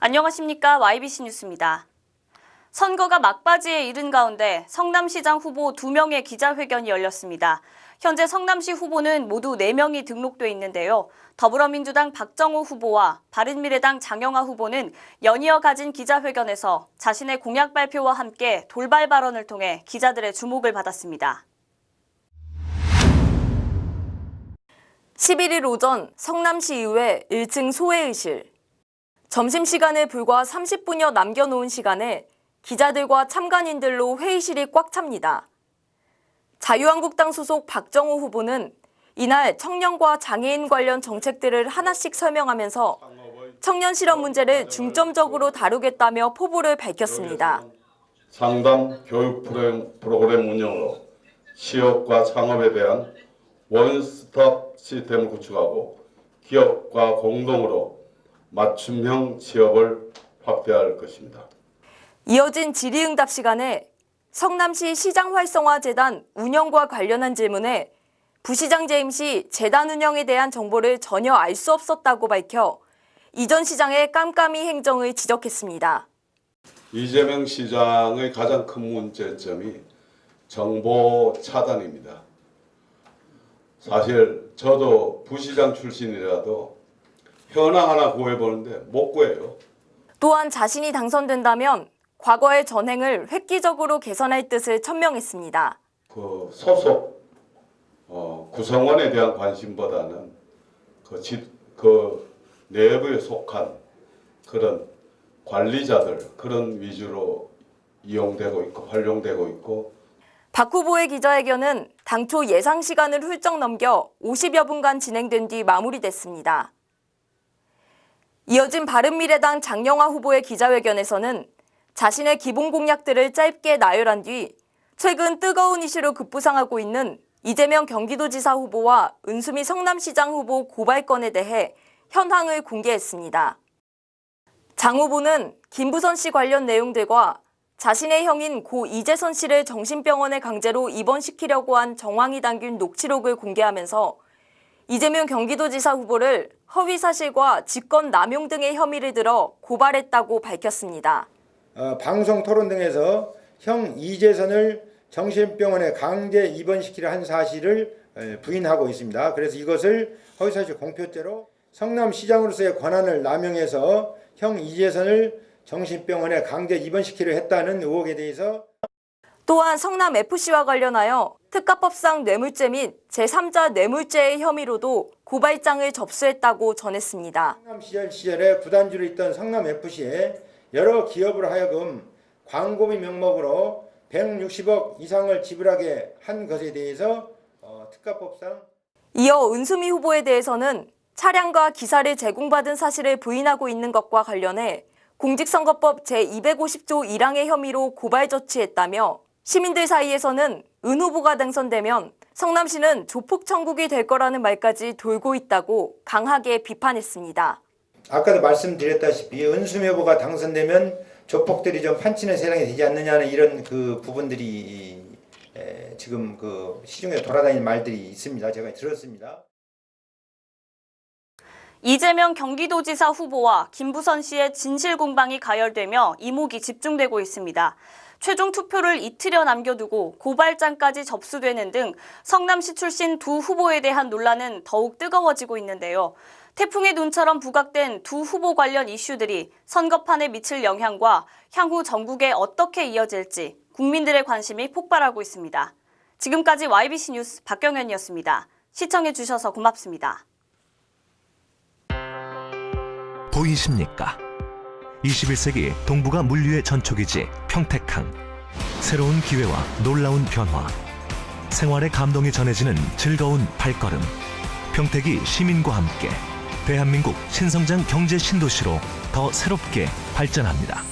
안녕하십니까. YBC 뉴스입니다. 선거가 막바지에 이른 가운데 성남시장 후보 2명의 기자회견이 열렸습니다. 현재 성남시 후보는 모두 4명이 등록돼 있는데요. 더불어민주당 박정호 후보와 바른미래당 장영아 후보는 연이어 가진 기자회견에서 자신의 공약 발표와 함께 돌발 발언을 통해 기자들의 주목을 받았습니다. 11일 오전 성남시의회 1층 소회의실. 점심시간에 불과 30분여 남겨놓은 시간에 기자들과 참관인들로 회의실이 꽉 찹니다. 자유한국당 소속 박정호 후보는 이날 청년과 장애인 관련 정책들을 하나씩 설명하면서 청년 실업 문제를 중점적으로 다루겠다며 포부를 밝혔습니다. 상담 교육 프로그램 운영으로 취업과 창업에 대한 원스톱 시스템을 구축하고 기업과 공동으로 맞춤형 취업을 확대할 것입니다. 이어진 질의응답 시간에 성남시 시장활성화재단 운영과 관련한 질문에 부시장 재임 시 재단 운영에 대한 정보를 전혀 알 수 없었다고 밝혀 이전 시장의 깜깜이 행정을 지적했습니다. 이재명 시장의 가장 큰 문제점이 정보 차단입니다. 사실 저도 부시장 출신이라도 현황 하나 구해보는데 못 구해요. 또한 자신이 당선된다면 과거의 전행을 획기적으로 개선할 뜻을 천명했습니다. 그 소속 구성원에 대한 관심보다는 그 내부에 속한 그런 관리자들 그런 위주로 이용되고 있고 활용되고 있고. 박 후보의 기자회견은 당초 예상 시간을 훌쩍 넘겨 50여 분간 진행된 뒤 마무리됐습니다. 이어진 바른미래당 장영아 후보의 기자회견에서는 자신의 기본 공약들을 짧게 나열한 뒤 최근 뜨거운 이슈로 급부상하고 있는 이재명 경기도지사 후보와 은수미 성남시장 후보 고발건에 대해 현황을 공개했습니다. 장 후보는 김부선 씨 관련 내용들과 자신의 형인 고 이재선 씨를 정신병원에 강제로 입원시키려고 한 정황이 담긴 녹취록을 공개하면서 이재명 경기도지사 후보를 허위사실과 직권남용 등의 혐의를 들어 고발했다고 밝혔습니다. 방송 토론 등에서 형 이재선을 정신병원에 강제 입원시키려 한 사실을 부인하고 있습니다. 그래서 이것을 허위사실 공표죄로 성남시장으로서의 권한을 남용해서 형 이재선을 정신병원에 강제 입원시키려 했다는 의혹에 대해서 또한 성남FC와 관련하여 특가법상 뇌물죄 및 제3자 뇌물죄의 혐의로도 고발장을 접수했다고 전했습니다. 시절에 구단주로 있던 성남FC에 여러 기업으로 하여금 광고비 명목으로 160억 이상을 지불하게 한 것에 대해서 특가법상. 이어 은수미 후보에 대해서는 차량과 기사를 제공받은 사실을 부인하고 있는 것과 관련해 공직선거법 제250조 1항의 혐의로 고발 조치했다며 시민들 사이에서는 은 후보가 당선되면 성남시는 조폭 천국이 될 거라는 말까지 돌고 있다고 강하게 비판했습니다. 아까도 말씀드렸다시피 은수미 후보가 당선되면 조폭들이 좀 판치는 세상이 되지 않느냐는 이런 그 부분들이 지금 그 시중에 돌아다니는 말들이 있습니다. 제가 들었습니다. 이재명 경기도지사 후보와 김부선 씨의 진실 공방이 가열되며 이목이 집중되고 있습니다. 최종 투표를 이틀여 남겨두고 고발장까지 접수되는 등 성남시 출신 두 후보에 대한 논란은 더욱 뜨거워지고 있는데요. 태풍의 눈처럼 부각된 두 후보 관련 이슈들이 선거판에 미칠 영향과 향후 전국에 어떻게 이어질지 국민들의 관심이 폭발하고 있습니다. 지금까지 YBC 뉴스 박경현이었습니다. 시청해주셔서 고맙습니다. 보이십니까? 21세기 동북아 물류의 전초기지 평택항. 새로운 기회와 놀라운 변화. 생활의 감동이 전해지는 즐거운 발걸음. 평택이 시민과 함께 대한민국 신성장 경제 신도시로 더 새롭게 발전합니다.